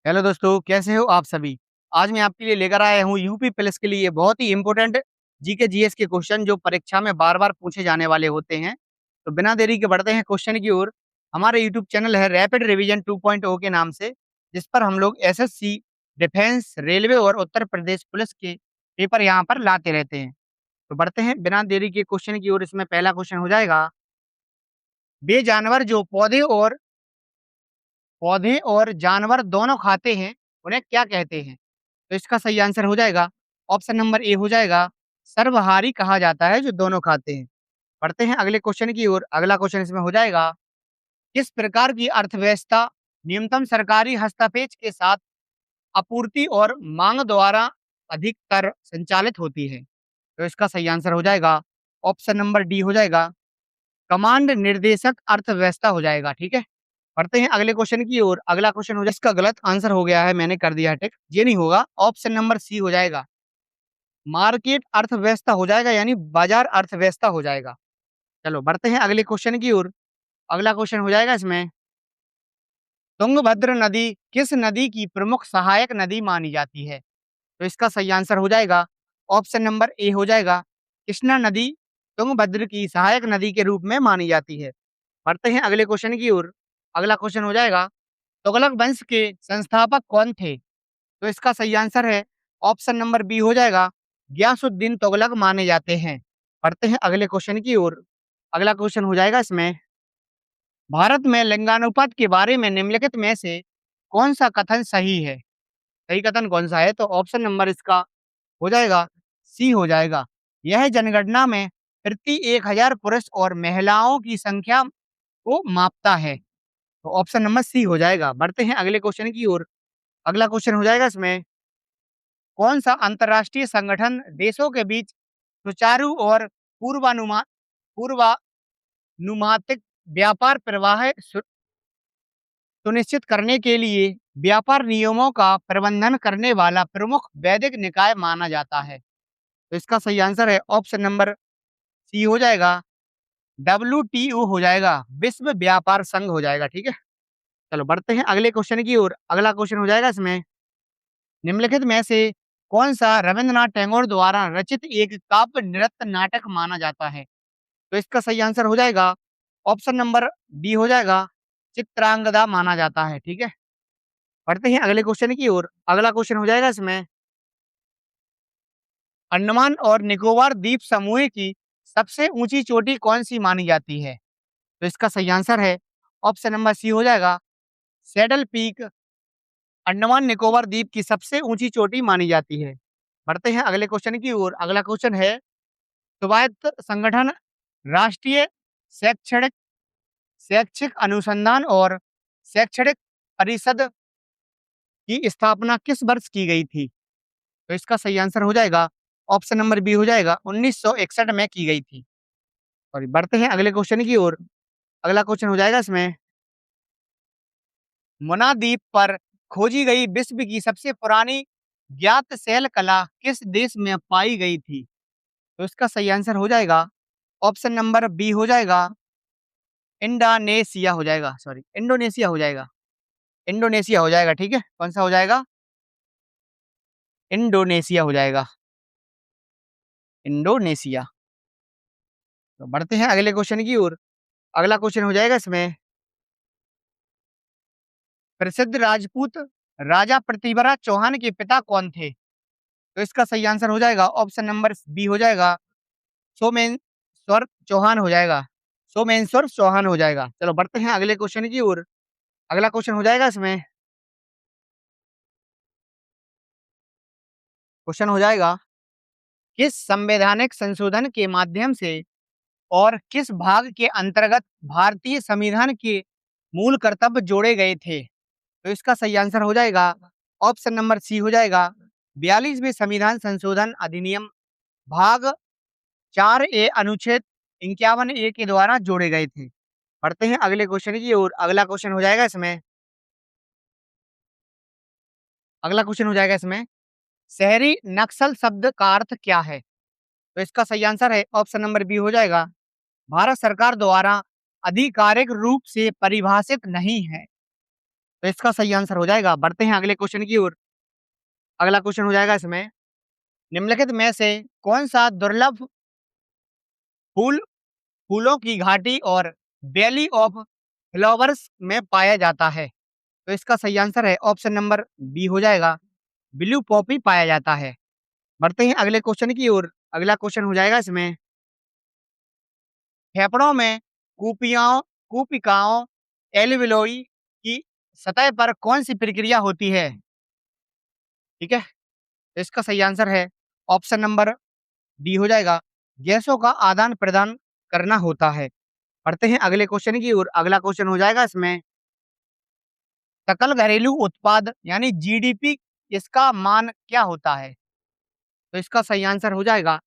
Hello दोस्तों, कैसे हो आप सभी। आज मैं आपके लिए लेकर आया हूँ यूपी पुलिस के लिए बहुत ही इंपॉर्टेंट जीके जीएस के क्वेश्चन जो परीक्षा में बार बार पूछे जाने वाले होते हैं। तो बिना देरी के बढ़ते हैं क्वेश्चन की ओर। हमारे यूट्यूब चैनल है रैपिड रिवीजन 2.0 के नाम से, जिस पर हम लोग एसएससी, डिफेंस, रेलवे और उत्तर प्रदेश पुलिस के पेपर यहाँ पर लाते रहते हैं। तो बढ़ते हैं बिना देरी के क्वेश्चन की ओर। इसमें पहला क्वेश्चन हो जाएगा, वे जानवर जो पौधे और जानवर दोनों खाते हैं उन्हें क्या कहते हैं। तो इसका सही आंसर हो जाएगा ऑप्शन नंबर ए हो जाएगा, सर्वहारी कहा जाता है जो दोनों खाते हैं। पढ़ते हैं अगले क्वेश्चन की ओर। अगला क्वेश्चन इसमें हो जाएगा, किस प्रकार की अर्थव्यवस्था न्यूनतम सरकारी हस्तक्षेप के साथ आपूर्ति और मांग द्वारा अधिकतर संचालित होती है। तो इसका सही आंसर हो जाएगा ऑप्शन नंबर डी हो जाएगा, कमांड निर्देशक अर्थव्यवस्था हो जाएगा। ठीक है, पढ़ते हैं अगले क्वेश्चन की ओर। अगला क्वेश्चन हो जाए, इसका गलत आंसर हो गया है, मैंने कर दिया है टिक, ये नहीं होगा, ऑप्शन नंबर सी हो जाएगा, मार्केट अर्थव्यवस्था हो जाएगा, यानी बाजार अर्थव्यवस्था हो जाएगा। चलो बढ़ते हैं अगले क्वेश्चन की ओर। अगला क्वेश्चन हो जाएगा इसमें, तुंगभद्र नदी किस नदी की प्रमुख सहायक नदी मानी जाती है। तो इसका सही आंसर हो जाएगा ऑप्शन नंबर ए हो जाएगा, कृष्णा नदी तुंगभद्र की सहायक नदी के रूप में मानी जाती है। बढ़ते हैं अगले क्वेश्चन की ओर। अगला क्वेश्चन हो जाएगा, तुगलक वंश के संस्थापक कौन थे। तो इसका सही आंसर है ऑप्शन नंबर बी हो जाएगा, गयासुद्दीन तुगलक माने जाते हैं। पढ़ते हैं अगले क्वेश्चन की ओर। अगला क्वेश्चन हो जाएगा इसमें, भारत में लिंगानुपात के बारे में निम्नलिखित में से कौन सा कथन सही है। सही कथन कौन सा है, तो ऑप्शन नंबर इसका हो जाएगा सी हो जाएगा, यह जनगणना में प्रति 1000 पुरुष और महिलाओं की संख्या को मापता है। तो ऑप्शन नंबर सी हो जाएगा। बढ़ते हैं अगले क्वेश्चन की ओर। अगला क्वेश्चन हो जाएगा इसमें, कौन सा अंतर्राष्ट्रीय संगठन देशों के बीच सुचारू और पूर्वानुमानित व्यापार प्रवाह सुनिश्चित करने के लिए व्यापार नियमों का प्रबंधन करने वाला प्रमुख वैश्विक निकाय माना जाता है। तो इसका सही आंसर है ऑप्शन नंबर सी हो जाएगा, डब्ल्यूटीओ हो जाएगा, विश्व व्यापार संघ हो जाएगा। ठीक है, चलो बढ़ते हैं अगले क्वेश्चन की ओर। अगला क्वेश्चन हो जाएगा इसमें, निम्नलिखित में से कौन सा रविंद्रनाथ टैगोर द्वारा रचित एक काव्य नृत्य नाटक माना जाता है। तो इसका सही आंसर हो जाएगा ऑप्शन नंबर डी हो जाएगा, चित्रांगदा माना जाता है। ठीक है, पढ़ते हैं अगले क्वेश्चन की ओर। अगला क्वेश्चन हो जाएगा इसमें, अंडमान और निकोबार द्वीप समूह की सबसे ऊंची चोटी कौन सी मानी जाती है। तो इसका सही आंसर है ऑप्शन नंबर सी हो जाएगा, सैडल पीक अंडमान निकोबार द्वीप की सबसे ऊंची चोटी मानी जाती है। बढ़ते हैं अगले क्वेश्चन की ओर। अगला क्वेश्चन है, स्वायत्त संगठन राष्ट्रीय शैक्षणिक शैक्षिक अनुसंधान और शैक्षणिक परिषद की स्थापना किस वर्ष की गई थी। तो इसका सही आंसर हो जाएगा ऑप्शन नंबर बी हो जाएगा, 1961 में की गई थी। और बढ़ते हैं अगले क्वेश्चन की ओर। अगला क्वेश्चन हो जाएगा इसमें, मुना द्वीप पर खोजी गई विश्व की सबसे पुरानी ज्ञात शैल कला किस देश में पाई गई थी। तो इसका सही आंसर हो जाएगा ऑप्शन नंबर बी हो जाएगा, इंडोनेशिया हो जाएगा, सॉरी इंडोनेशिया हो जाएगा, इंडोनेशिया हो जाएगा। ठीक है, कौन सा हो जाएगा, इंडोनेशिया हो जाएगा, इंडोनेशिया। तो बढ़ते हैं अगले क्वेश्चन की ओर। अगला क्वेश्चन हो जाएगा इसमें, प्रसिद्ध राजपूत राजा पृथ्वीराज चौहान के पिता कौन थे। तो इसका सही आंसर हो जाएगा ऑप्शन नंबर बी हो जाएगा, सोमेश्वर चौहान हो जाएगा, सोमेश्वर चौहान हो जाएगा। चलो बढ़ते हैं अगले क्वेश्चन की ओर। अगला क्वेश्चन हो जाएगा इसमें, क्वेश्चन हो जाएगा, किस संवैधानिक संशोधन के माध्यम से और किस भाग के अंतर्गत भारतीय संविधान के मूल कर्तव्य जोड़े गए थे। तो इसका सही आंसर हो जाएगा ऑप्शन नंबर सी हो जाएगा, 42वें संविधान संशोधन अधिनियम भाग 4 ए अनुच्छेद 51 ए के द्वारा जोड़े गए थे। पढ़ते हैं अगले क्वेश्चन की ओर। अगला क्वेश्चन हो जाएगा इसमें, अगला क्वेश्चन हो जाएगा इसमें, शहरी नक्सल शब्द का अर्थ क्या है। तो इसका सही आंसर है ऑप्शन नंबर बी हो जाएगा, भारत सरकार द्वारा आधिकारिक रूप से परिभाषित नहीं है। तो इसका सही आंसर हो जाएगा। बढ़ते हैं अगले क्वेश्चन की ओर। अगला क्वेश्चन हो जाएगा इसमें, निम्नलिखित में से कौन-सा दुर्लभ फूल फूलों की घाटी और वैली ऑफ फ्लावर्स में पाया जाता है? तो इसका सही आंसर है ऑप्शन नंबर बी हो जाएगा, ब्लू पॉपी पाया जाता है। बढ़ते हैं अगले क्वेश्चन की ओर। अगला क्वेश्चन हो जाएगा इसमें, फेफड़ों में कूपियाओं कूपिकाओं एल्वियोली की सतह पर कौन-सी प्रक्रिया होती है? ठीक है? तो इसका सही आंसर है ऑप्शन नंबर डी हो जाएगा, गैसों का आदान-प्रदान करना होता है। बढ़ते हैं अगले क्वेश्चन की ओर। अगला क्वेश्चन हो जाएगा इसमें, सकल घरेलू उत्पाद यानी जीडीपी इसका मान क्या होता है? तो इसका सही आंसर हो जाएगा,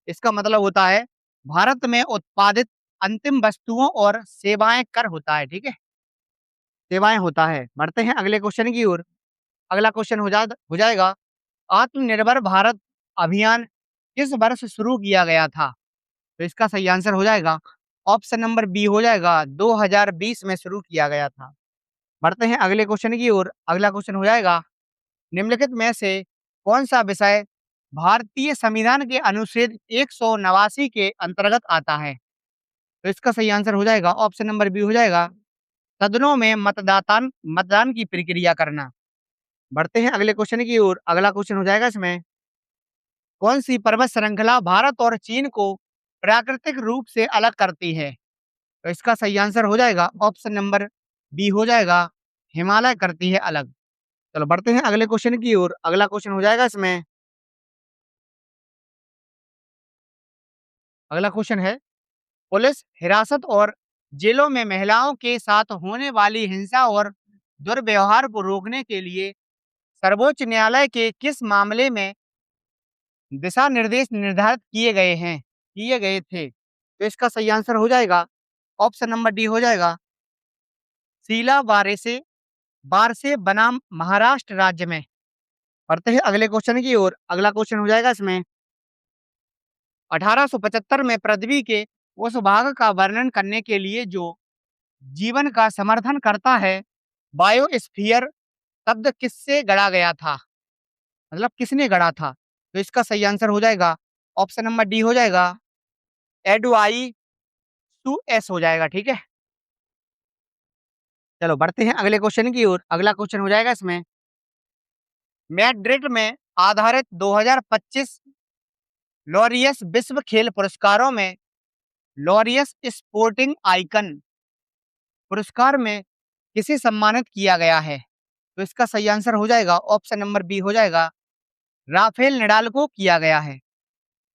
इसका मतलब होता है भारत में उत्पादित अंतिम वस्तुओं और सेवाएं कर होता है, ठीक है? सेवाएं होता है। बढ़ते हैं अगले क्वेश्चन की ओर। अगला क्वेश्चन हो जाएगा, आत्मनिर्भर भारत अभियान किस वर्ष शुरू किया गया था? तो इसका सही आंसर हो जाएगा ऑप्शन नंबर बी हो जाएगा, 2020 में शुरू किया गया था। बढ़ते हैं अगले क्वेश्चन की ओर। अगला क्वेश्चन हो जाएगा, निम्नलिखित में से कौन-सा विषय भारतीय संविधान के अनुच्छेद 189 के अंतर्गत आता है? तो इसका सही आंसर हो जाएगा ऑप्शन नंबर बी हो जाएगा, सदनों में मतदान की प्रक्रिया करना। बढ़ते हैं अगले क्वेश्चन की ओर। अगला क्वेश्चन हो जाएगा इसमें, कौन-सी पर्वत श्रृंखला भारत और चीन को प्राकृतिक रूप से अलग करती है? तो इसका सही आंसर हो जाएगा ऑप्शन नंबर बी हो जाएगा, हिमालय करती है अलग। चलो बढ़ते हैं अगले क्वेश्चन की ओर। अगला क्वेश्चन हो जाएगा इसमें, अगला क्वेश्चन है, पुलिस हिरासत और जेलों में महिलाओं के साथ होने वाली हिंसा और दुर्व्यवहार को रोकने के लिए सर्वोच्च न्यायालय के किस मामले में दिशा निर्देश निर्धारित किए गए थे? तो इसका सही आंसर हो जाएगा ऑप्शन नंबर डी हो जाएगा, शीला बारसे बनाम महाराष्ट्र राज्य में। बढ़ते हैं अगले क्वेश्चन की ओर। अगला क्वेश्चन हो जाएगा इसमें, 1875 में पृथ्वी के उस भाग का वर्णन करने के लिए जो जीवन का समर्थन करता है, बायोस्फीयर शब्द किससे गढ़ा गया था? मतलब किसने गढ़ा था? तो इसका सही आंसर हो जाएगा ऑप्शन नंबर डी हो जाएगा, एडवाई टू एस हो जाएगा, ठीक है? चलो बढ़ते हैं अगले क्वेश्चन की ओर। अगला क्वेश्चन हो जाएगा इसमें, मैड्रिड में आधारित 2025 लॉरियस विश्व खेल पुरस्कारों में लॉरियस स्पोर्टिंग आइकन पुरस्कार में किसे सम्मानित किया गया है? तो इसका सही आंसर हो जाएगा ऑप्शन नंबर बी हो जाएगा, राफेल नडाल को किया गया है।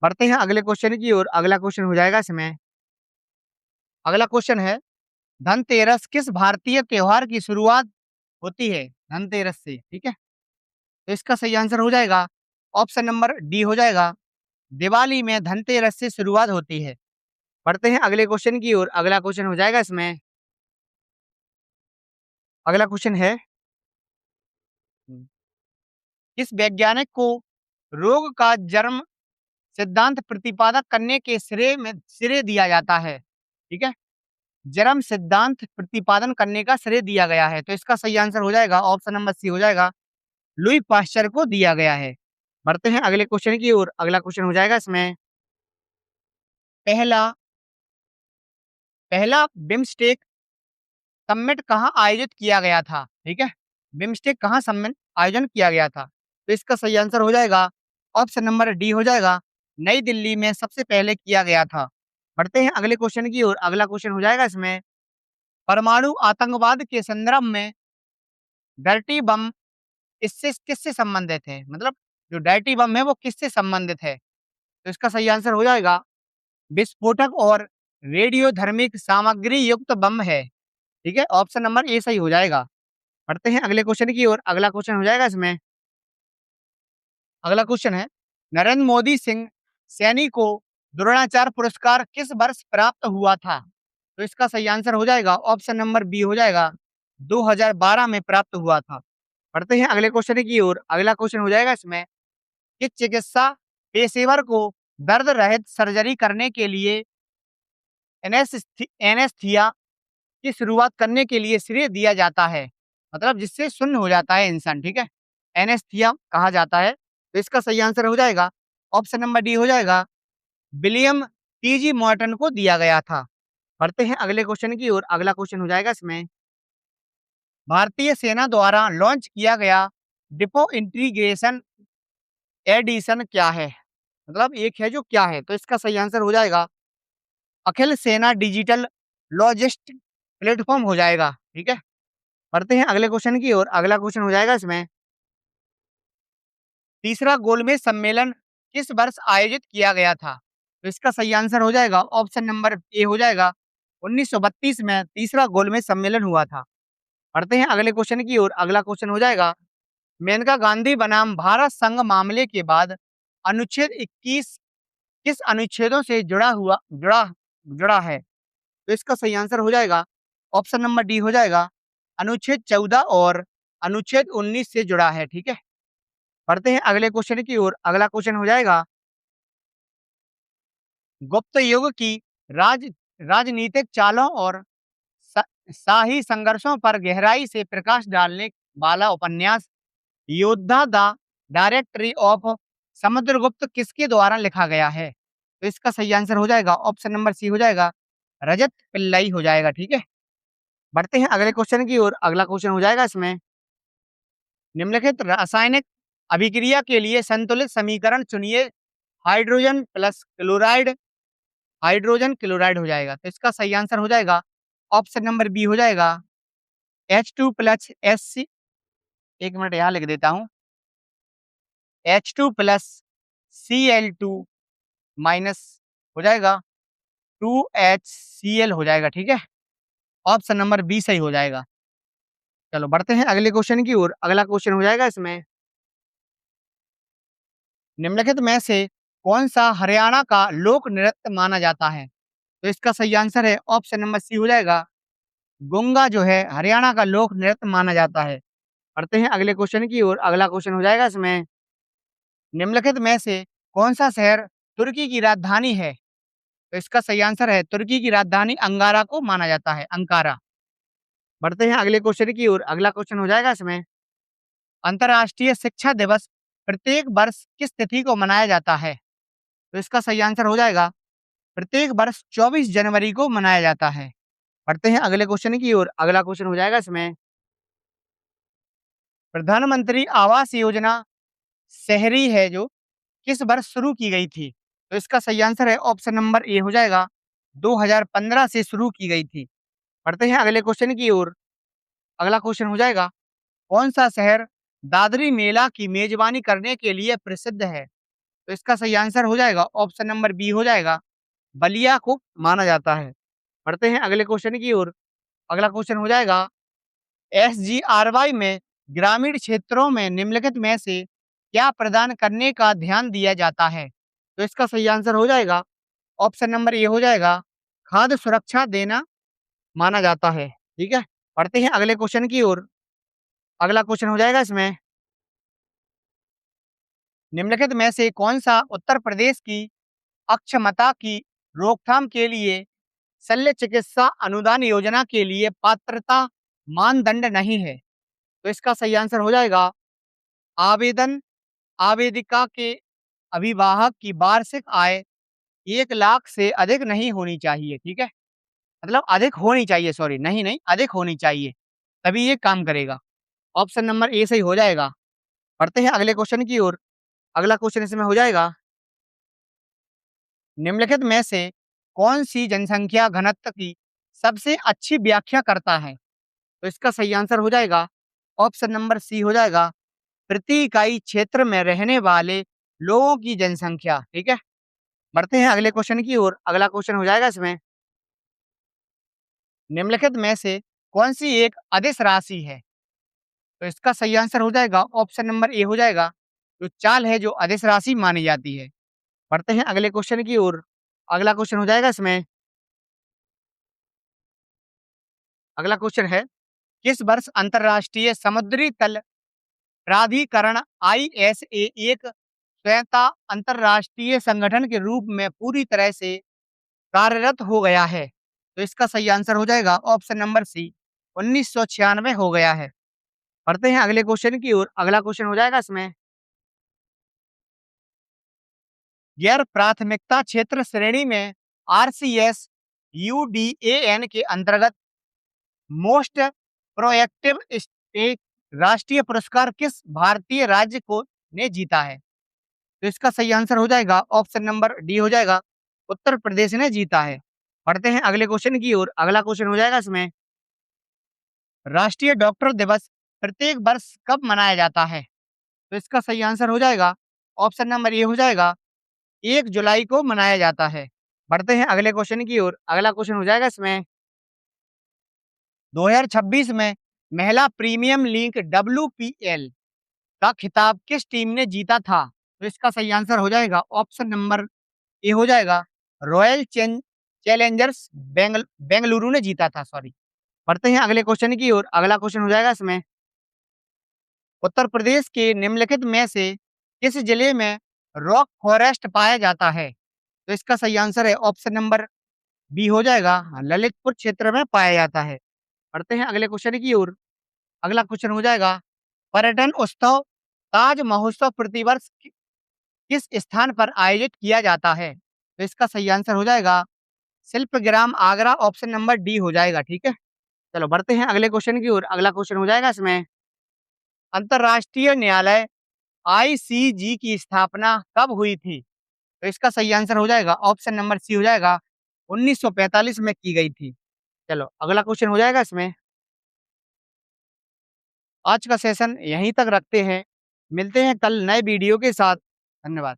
बढ़ते हैं अगले क्वेश्चन की ओर। अगला क्वेश्चन हो जाएगा इसमें, अगला क्वेश्चन है, धनतेरस किस भारतीय त्योहार की शुरुआत होती है? धनतेरस से, ठीक है? तो इसका सही आंसर हो जाएगा ऑप्शन नंबर डी हो जाएगा, दिवाली में धनतेरस से शुरुआत होती है। बढ़ते हैं अगले क्वेश्चन की ओर। अगला क्वेश्चन हो जाएगा इसमें, अगला क्वेश्चन है, किस वैज्ञानिक को रोग का जन्म सिद्धांत प्रतिपादक करने के श्रेय दिया जाता है? ठीक है? जन्म सिद्धांत प्रतिपादन करने का श्रेय दिया गया है। तो इसका सही आंसर हो जाएगा ऑप्शन नंबर सी हो जाएगा, लुई पाश्चर को दिया गया है। बढ़ते हैं अगले क्वेश्चन की ओर। अगला क्वेश्चन हो जाएगा इसमें, पहला पहला बिम्स्टेक समिट कहाँ आयोजित किया गया था? ठीक है? बिम्स्टेक कहाँ समिट आयोजन किया गया था? तो इसका सही आंसर हो जाएगा ऑप्शन नंबर डी हो जाएगा, नई दिल्ली में सबसे पहले किया गया था। बढ़ते हैं अगले क्वेश्चन की ओर। अगला क्वेश्चन हो जाएगा इसमें, परमाणु आतंकवाद के संदर्भ में डर्टी बम इससे किससे संबंधित है? मतलब जो डर्टी बम है वो किससे संबंधित है? तो इसका सही आंसर हो जाएगा, विस्फोटक और रेडियोधर्मिक सामग्री युक्त बम है। ठीक है? ऑप्शन नंबर ए सही हो जाएगा। बढ़ते हैं अगले क्वेश्चन की ओर। अगला क्वेश्चन हो जाएगा इसमें, अगला क्वेश्चन है, नरेंद्र मोदी सिंह सैनी को द्रोणाचार्य पुरस्कार किस वर्ष प्राप्त हुआ था? तो इसका सही आंसर हो जाएगा ऑप्शन नंबर बी हो जाएगा, 2012 में प्राप्त हुआ था। बढ़ते हैं अगले क्वेश्चन की ओर। अगला क्वेश्चन हो जाएगा इसमें, किस चिकित्सा पेशेवर को दर्द रहित सर्जरी करने के लिए एनेस्थीसिया की शुरुआत करने के लिए श्रेय दिया जाता है? मतलब जिससे शून्य हो जाता है इंसान, ठीक है? एनेस्थीसिया कहा जाता है। तो इसका सही आंसर हो जाएगा ऑप्शन नंबर डी हो जाएगा, विलियम टीजी मॉर्टन को दिया गया था। बढ़ते हैं अगले क्वेश्चन की ओर। अगला क्वेश्चन हो जाएगा इसमें, भारतीय सेना द्वारा लॉन्च किया गया डिपो इंटीग्रेशन एडिशन क्या है? मतलब एक है जो क्या है? तो इसका सही आंसर हो जाएगा अखिल सेना डिजिटल लॉजिस्टिक प्लेटफॉर्म हो जाएगा, ठीक है? बढ़ते हैं अगले क्वेश्चन की ओर। अगला क्वेश्चन हो जाएगा इसमें, तीसरा गोलमेज सम्मेलन किस वर्ष आयोजित किया गया था? तो इसका सही आंसर हो जाएगा ऑप्शन नंबर ए हो जाएगा 1932 में तीसरा गोलमेज सम्मेलन हुआ था। बढ़ते हैं अगले क्वेश्चन की ओर। अगला क्वेश्चन हो जाएगा, मेनका गांधी बनाम भारत संघ मामले के बाद अनुच्छेद 21 किस अनुच्छेदों से जुड़ा जुड़ा है? तो इसका सही आंसर हो जाएगा ऑप्शन नंबर डी हो जाएगा अनुच्छेद 14 और अनुच्छेद 19 से जुड़ा है, ठीक है? बढ़ते हैं अगले क्वेश्चन की ओर। अगला क्वेश्चन हो जाएगा, गुप्त युग की राज राजनीतिक चालों और सा- शाही संघर्षों पर गहराई से प्रकाश डालने वाला उपन्यास योद्धा द डायरेक्टरी ऑफ समुद्रगुप्त किसके द्वारा लिखा गया है? तो इसका सही आंसर हो जाएगा ऑप्शन नंबर सी हो जाएगा रजत पिल्लई हो जाएगा, ठीक है? बढ़ते हैं अगले क्वेश्चन की ओर। अगला क्वेश्चन हो जाएगा इसमें, निम्नलिखित रासायनिक अभिक्रिया के लिए संतुलित समीकरण चुनिए। Hydrogen plus chloride, hydrogen chloride हो जाएगा। तो इसका सही आंसर हो जाएगा ऑप्शन नंबर बी हो जाएगा H2 प्लस एस सी, एक मिनट यहाँ लिख देता हूँ, H2 प्लस Cl2 माइनस हो जाएगा 2HCl हो जाएगा, ठीक है? ऑप्शन नंबर बी सही हो जाएगा। चलो बढ़ते हैं अगले क्वेश्चन की ओर। अगला क्वेश्चन हो जाएगा इसमें, निम्नलिखित में से कौन सा हरियाणा का लोक नृत्य माना जाता है? तो इसका सही आंसर है ऑप्शन नंबर सी हो जाएगा, गुंगा जो है हरियाणा का लोक नृत्य माना जाता है। बढ़ते हैं अगले क्वेश्चन की ओर। अगला क्वेश्चन हो जाएगा इसमें, निम्नलिखित में से कौन सा शहर तुर्की की राजधानी है? तो इसका सही आंसर है तुर्की की राजधानी अंकारा को माना जाता है, अंकारा। बढ़ते हैं अगले क्वेश्चन की ओर। अगला क्वेश्चन हो जाएगा इसमें, अंतर्राष्ट्रीय शिक्षा दिवस प्रत्येक वर्ष किस तिथि को मनाया जाता है? तो इसका सही आंसर हो जाएगा प्रत्येक वर्ष 24 जनवरी को मनाया जाता है। बढ़ते हैं अगले क्वेश्चन की ओर। अगला क्वेश्चन हो जाएगा इसमें, प्रधानमंत्री आवास योजना शहरी है जो किस वर्ष शुरू की गई थी? तो इसका सही आंसर है ऑप्शन नंबर ए हो जाएगा 2015 से शुरू की गई थी। बढ़ते हैं अगले क्वेश्चन की ओर। अगला क्वेश्चन हो जाएगा, कौन सा शहर दादरी मेला की मेजबानी करने के लिए प्रसिद्ध है? तो इसका सही आंसर हो जाएगा ऑप्शन नंबर बी हो जाएगा बलिया को माना जाता है। बढ़ते हैं अगले क्वेश्चन की ओर। अगला क्वेश्चन हो जाएगा, एसजीआरवाई में ग्रामीण क्षेत्रों में निम्नलिखित में से क्या प्रदान करने का ध्यान दिया जाता है? तो इसका सही आंसर हो जाएगा ऑप्शन नंबर ए हो जाएगा खाद्य सुरक्षा देना माना जाता है, ठीक है? पढ़ते हैं अगले क्वेश्चन की ओर। अगला क्वेश्चन हो जाएगा इसमें, निम्नलिखित में से कौन सा उत्तर प्रदेश की अक्षमता की रोकथाम के लिए शल्य चिकित्सा अनुदान योजना के लिए पात्रता मानदंड नहीं है? तो इसका सही आंसर हो जाएगा आवेदन आवेदिका के अभिभावक की वार्षिक आय 1 लाख से अधिक नहीं होनी चाहिए, ठीक है? मतलब अधिक होनी चाहिए, सॉरी, नहीं नहीं अधिक होनी चाहिए, तभी ये काम करेगा। ऑप्शन नंबर ए सही हो जाएगा। पढ़ते हैं अगले क्वेश्चन की ओर। अगला क्वेश्चन इसमें हो जाएगा, निम्नलिखित में से कौन सी जनसंख्या घनत्व की सबसे अच्छी व्याख्या करता है? तो इसका सही आंसर हो जाएगा ऑप्शन नंबर सी हो जाएगा प्रति इकाई क्षेत्र में रहने वाले लोगों की जनसंख्या, ठीक है? बढ़ते हैं अगले क्वेश्चन की ओर। अगला क्वेश्चन हो जाएगा इसमें, निम्नलिखित में से कौन सी एक अदिश राशि है? तो इसका सही आंसर हो जाएगा ऑप्शन नंबर ए हो जाएगा जो चाल है जो अदिश राशि मानी जाती है। बढ़ते हैं अगले क्वेश्चन की ओर। अगला क्वेश्चन हो जाएगा इसमें, अगला क्वेश्चन है, किस वर्ष अंतर्राष्ट्रीय समुद्री तल प्राधिकरण ISA एक स्वयंता अंतर्राष्ट्रीय संगठन के रूप में पूरी तरह से कार्यरत हो गया है? तो इसका सही आंसर हो जाएगा ऑप्शन नंबर सी 1996 हो गया है। पढ़ते हैं अगले क्वेश्चन की ओर। अगला क्वेश्चन हो जाएगा इसमें, गैर प्राथमिकता क्षेत्र श्रेणी में आरसीएस यूडीएएन के अंतर्गत मोस्ट प्रोएक्टिव स्टेट राष्ट्रीय पुरस्कार किस भारतीय राज्य को ने जीता है? तो इसका सही आंसर हो जाएगा ऑप्शन नंबर डी हो जाएगा, उत्तर प्रदेश ने जीता है। पढ़ते हैं अगले क्वेश्चन की ओर। अगला क्वेश्चन हो जाएगा इसमें, राष्ट्रीय डॉक्टर दिवस प्रत्येक वर्ष कब मनाया जाता है? तो इसका सही आंसर हो जाएगा ऑप्शन नंबर ए हो जाएगा, 1 जुलाई को मनाया जाता है। बढ़ते हैं अगले क्वेश्चन की ओर। अगला क्वेश्चन हो जाएगा इसमें, 2026 में महिला प्रीमियम लीग डब्ल्यूपीएल का खिताब किस टीम ने जीता था? तो इसका सही आंसर हो जाएगा ऑप्शन नंबर ए हो जाएगा, रॉयल चैलेंजर्स बेंगलुरु ने जीता था, सॉरी। बढ़ते हैं अगले क्वेश्चन की ओर। अगला क्वेश्चन हो जाएगा इसमें, उत्तर प्रदेश के निम्नलिखित में से किस जिले में रॉक फॉरेस्ट पाया जाता है? तो इसका सही आंसर है ऑप्शन नंबर बी हो जाएगा, ललितपुर क्षेत्र में पाया जाता है। बढ़ते हैं अगले क्वेश्चन की ओर। अगला क्वेश्चन हो जाएगा, पर्यटन उत्सव ताज महोत्सव प्रतिवर्ष किस स्थान पर आयोजित किया जाता है? तो इसका सही आंसर हो जाएगा Shilpgram Agra, option number D हो जाएगा। ठीक है, चलो बढ़ते हैं अगले क्वेश्चन की ओर। अगला क्वेश्चन हो जाएगा इसमें, अंतर्राष्ट्रीय न्यायालय आईसीजी की स्थापना कब हुई थी? तो इसका सही आंसर हो जाएगा ऑप्शन नंबर सी हो जाएगा, 1945 में की गई थी। चलो अगला क्वेश्चन हो जाएगा इसमें। आज का सेशन यहीं तक रखते हैं, मिलते हैं कल नए वीडियो के साथ। धन्यवाद।